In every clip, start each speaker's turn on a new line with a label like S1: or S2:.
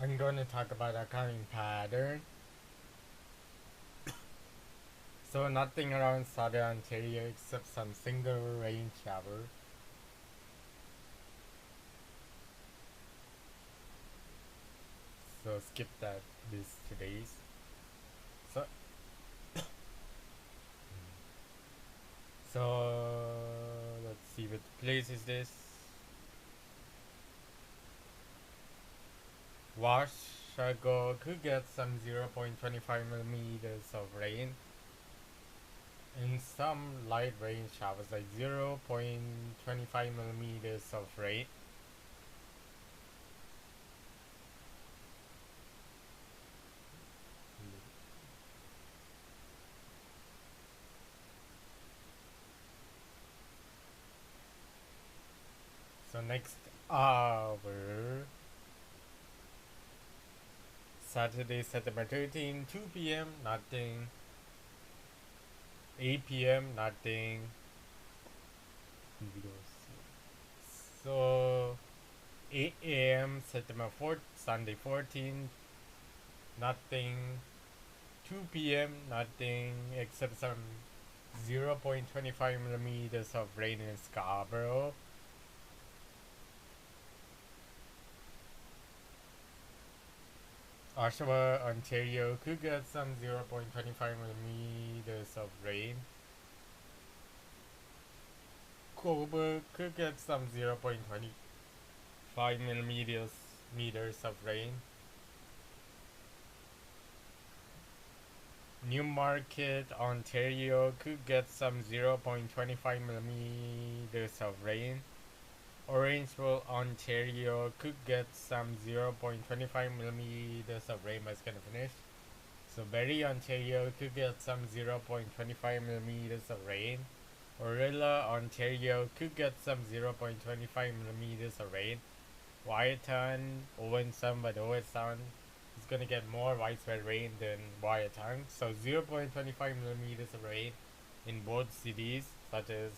S1: I'm going to talk about occurring pattern. So nothing around southern Ontario except some single rain shower. So skip that this today's. So so let's see what place is this. Washago could get some 0.25 millimeters of rain and some light rain showers like 0.25 millimeters of rain. So next hour, Saturday, September 13, 2 p.m. nothing, 8 p.m. nothing. So 8 a.m. September 4th, Sunday 14, nothing, 2 p.m. nothing except some 0.25 millimeters of rain in Scarborough. Oshawa, Ontario could get some 0.25 millimeters of rain. Coburg could get some 0.25 meters of rain. Newmarket, Ontario could get some 0.25 millimeters of rain. Orangeville, Ontario could get some 0.25 millimeters of rain, but it's gonna finish. So Barrie, Ontario could get some 0.25 millimeters of rain. Orilla, Ontario could get some 0.25 millimeters of rain. Wyattton, Owen Sound, but Owen Sound is gonna get more widespread rain than Wyattton. So 0.25 millimeters of rain in both cities, such as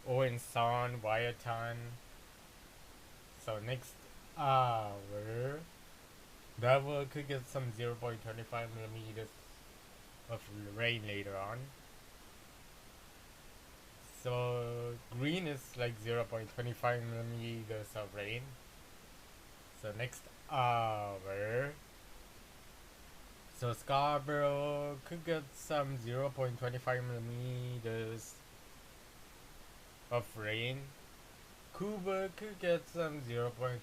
S1: Owen Sound, Wyattton. So next hour, Bevel could get some 0.25 millimeters of rain later on. So green is like 0.25 millimeters of rain. So next hour, so Scarborough could get some 0.25 millimeters of rain. Cuba could get some 0.25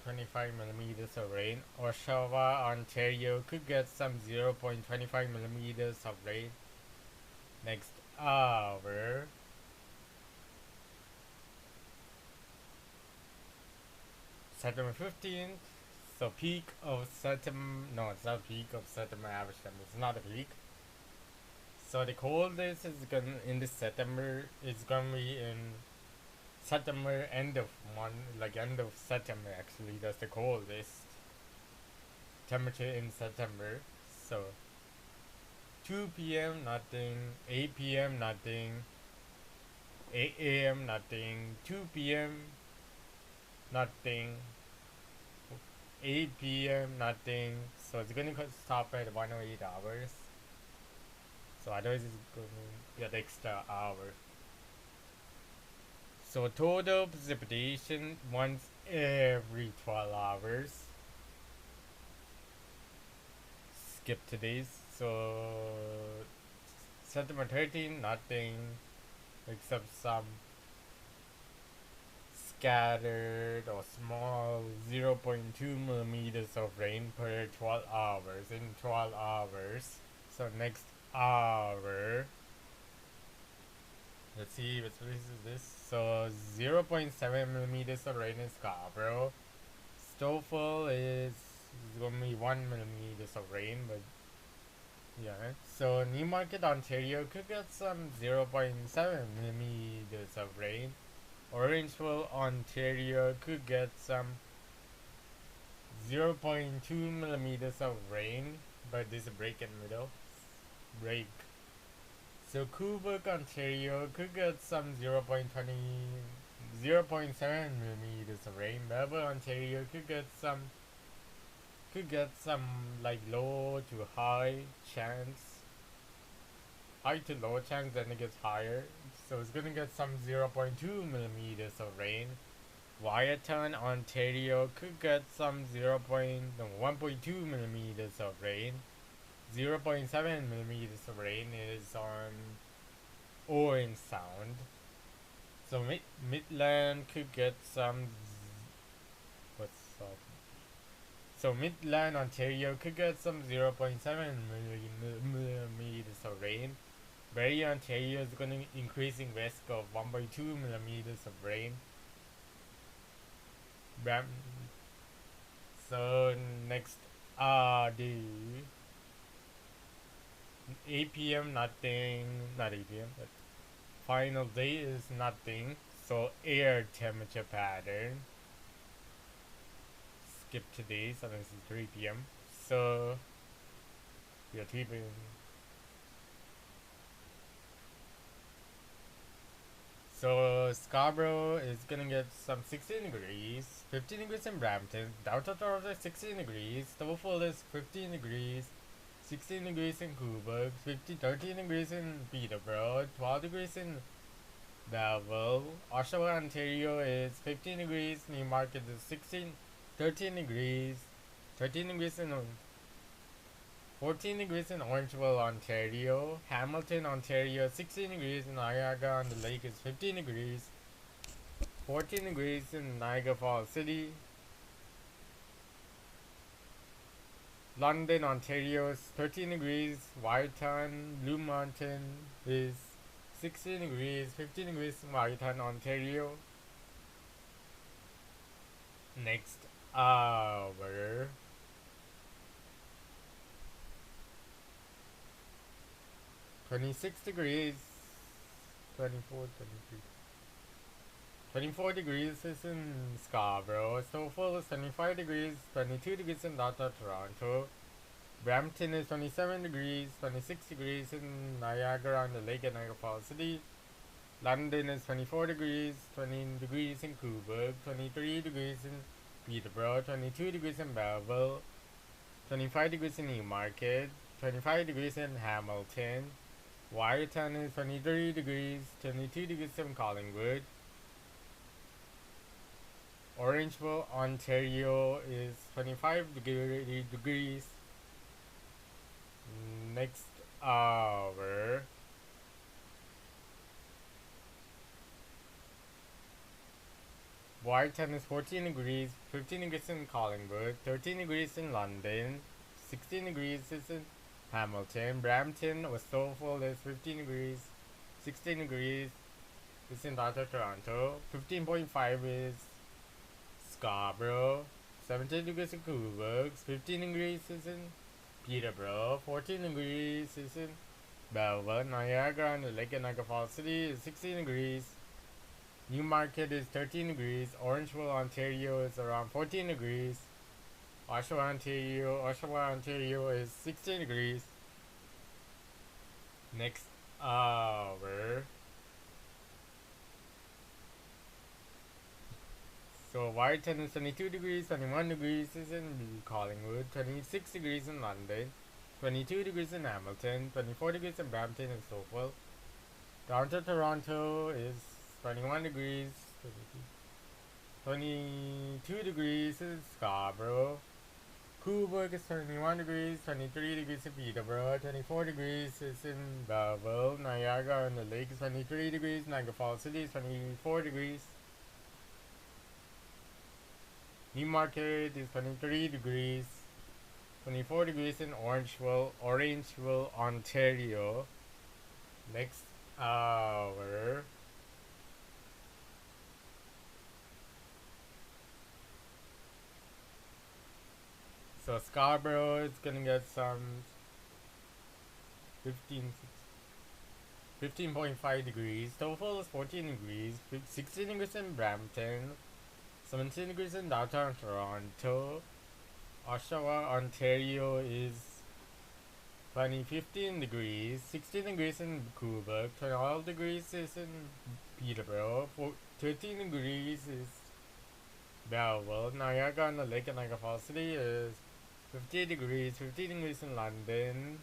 S1: millimeters of rain. Oshawa, Ontario could get some 0.25 millimeters of rain. Next hour, September 15th. So peak of September, no, it's not peak of September average temperature. It's not a peak. So the coldest is gonna in this September is gonna be in September end of month, like end of September actually. That's the coldest temperature in September. So 2 p.m. nothing, 8 p.m. nothing, 8 a.m. nothing, 2 p.m. nothing, 8 p.m. nothing. So it's gonna stop at 108 hours. So otherwise it's gonna get extra hour. So total precipitation once every 12 hours. Skip today's. So September 13, nothing except some scattered or small 0.2 millimeters of rain per 12 hours in 12 hours. So next hour, let's see which place is this. So 0.7 millimeters of rain in Scarborough. Stouffville is gonna be 1 millimeters of rain, but yeah. So Newmarket, Ontario could get some 0.7 millimeters of rain. Orangeville, Ontario could get some 0.2 millimeters of rain, but there's a break in the middle. Break. So Quebec, Ontario could get some 0.7 millimeters of rain. Melbourne, Ontario could get some could get some like low to high chance, high to low chance, then it gets higher. So it's gonna get some 0.2 millimeters of rain. Wyerton, Ontario could get some 1.2 millimeters of rain. 0.7 millimeters of rain is on Owen Sound. So Midland could get some. What's up? So Midland, Ontario could get some 0.7 millimeters of rain. Barrie, Ontario is going to increasing risk of 1.2 millimeters of rain. Bram. So next, the 8 p.m. nothing, not 8 p.m. But final day is nothing. So air temperature pattern. Skip today, so this is 3 p.m. So yeah, 3 p.m. So Scarborough is gonna get some 16 degrees, 15 degrees in Brampton, downtown Toronto is 16 degrees, Toronto is 15 degrees, 16 degrees in Cobourg, 13 degrees in Peterborough, 12 degrees in Belleville, Oshawa, Ontario is 15 degrees, Newmarket is 13 degrees, 13 degrees in 14 degrees in Orangeville, Ontario. Hamilton, Ontario, 16 degrees. Niagara on the Lake is 15 degrees. 14 degrees in Niagara Falls City. London, Ontario is 13 degrees. Wyerton, Blue Mountain is 16 degrees. 15 degrees in Wyerton, Ontario. Next hour. 26 degrees, 24, 23. 24 degrees is in Scarborough. Stouffville is 25 degrees, 22 degrees in downtown Toronto. Brampton is 27 degrees, 26 degrees in Niagara on the Lake and Niagara Falls City. London is 24 degrees, 20 degrees in Cobourg, 23 degrees in Peterborough, 22 degrees in Belleville, 25 degrees in Newmarket, 25 degrees in Hamilton. Wyerton is 23 degrees, 22 degrees in Collingwood. Orangeville, Ontario is 25 degrees. Next hour. Wyerton is 14 degrees, 15 degrees in Collingwood, 13 degrees in London, 16 degrees is in Hamilton. Brampton or Stouffville is 15 degrees, 16 degrees is in downtown Toronto, 15.5 is Scarborough, 17 degrees in Cobourg, 15 degrees is in Peterborough, 14 degrees is in Belleville. Niagara on the Lake and Niagara Falls City is 16 degrees. Newmarket is 13 degrees. Orangeville, Ontario is around 14 degrees. Oshawa, Ontario is 16 degrees. Next hour. So Wyerton is 22 degrees, 21 degrees is in Collingwood, 26 degrees in London, 22 degrees in Hamilton, 24 degrees in Brampton and Stouffville. Downtown Toronto is 21 degrees, 22 degrees in Scarborough. Cobourg is 21 degrees, 23 degrees in Peterborough, 24 degrees is in Belleville. Niagara on the Lake is 23 degrees, Niagara Falls City is 24 degrees. Newmarket is 23 degrees, 24 degrees in Orangeville, Ontario. Next hour. So Scarborough is gonna get some 15.5 degrees. Stouffville is 14 degrees, 16 degrees in Brampton, 17 degrees in downtown Toronto. Oshawa, Ontario is 15 degrees, 16 degrees in Cobourg, 12 degrees is in Peterborough, 13 degrees is Belleville. Niagara on the Lake and Niagara Falls City is 50 degrees in London,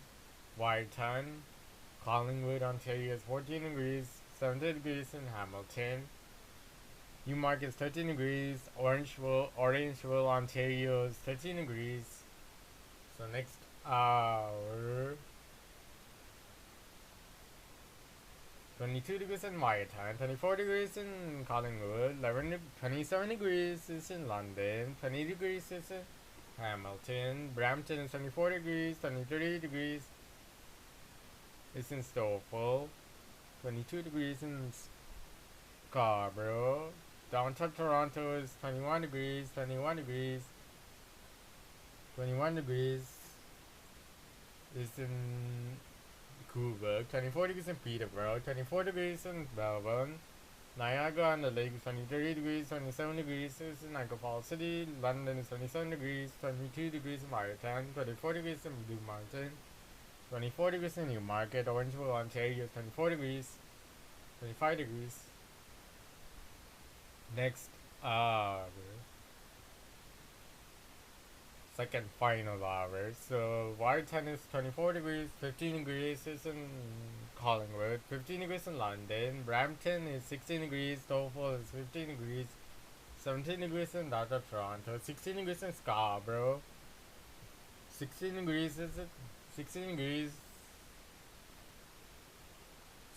S1: Whiteton, Collingwood, Ontario is 14 degrees, 70 degrees in Hamilton. Newmarket is 13 degrees, Orangeville, Ontario is 13 degrees. So next hour, 22 degrees in Whiteton, 24 degrees in Collingwood, 27 degrees is in London, 20 degrees is in Hamilton, Brampton is 24 degrees, 23 degrees is in Stouffville, 22 degrees in Scarborough, downtown Toronto is 21 degrees, 21 degrees is in Coolberg, 24 degrees in Peterborough, 24 degrees in Melbourne, Niagara on the Lake is 23 degrees, 27 degrees is in Niagara Falls City, London is 27 degrees, 22 degrees in Maritime, 24 degrees in Blue Mountain, 24 degrees in Newmarket, Orangeville, Ontario, 24 degrees, 25 degrees. Next, second final hour. So, Warrington is 24 degrees, 15 degrees is in Collingwood, 15 degrees in London, Brampton is 16 degrees, Stouffville is 15 degrees, 17 degrees in Downtown Toronto, 16 degrees in Scarborough, 16 degrees is it, 16 degrees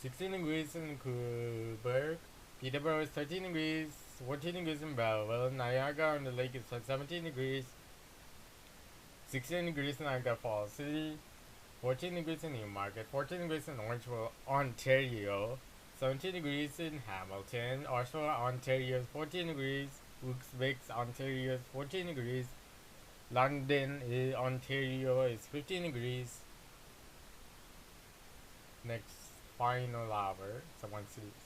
S1: 16 degrees in Coolberg, Peterborough is 13 degrees, 14 degrees in Belleville, Niagara on the Lake is 17 degrees, 16 degrees in Niagara Falls City, 14 degrees in Newmarket, 14 degrees in Orangeville, Ontario, 17 degrees in Hamilton, Oshawa, Ontario is 14 degrees, Wicksvik, Ontario is 14 degrees, London, Ontario is 15 degrees. Next final hour, someone sleeps.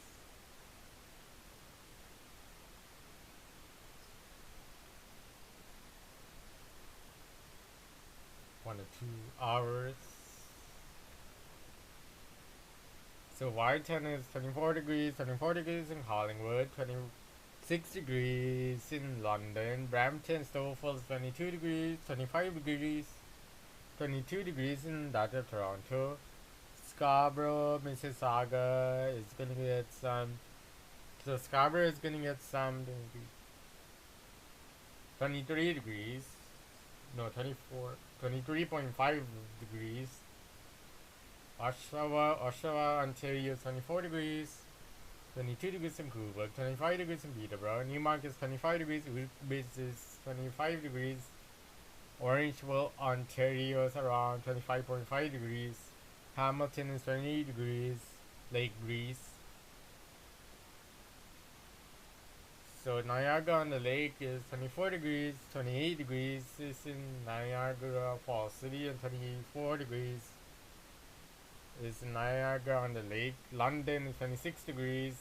S1: 1 or 2 hours. So Warrington is 24 degrees, 24 degrees in Collingwood, 26 degrees in London, Brampton, Stouffville is 22 degrees, 25 degrees, 22 degrees in Downtown Toronto, Scarborough, Mississauga is gonna get some. So Scarborough is gonna get some 23 degrees. No, 24, 23.5 degrees. Oshawa, Ontario is 24 degrees. 22 degrees in Coolberg, 25 degrees in Peterborough, Newmarket is 25 degrees, Wicksvik is 25 degrees, Orangeville, Ontario is around 25.5 degrees, Hamilton is 20 degrees, Lake breeze. So Niagara on the Lake is 24 degrees, 28 degrees is in Niagara Falls City, and 24 degrees is in Niagara on the Lake. London is 26 degrees,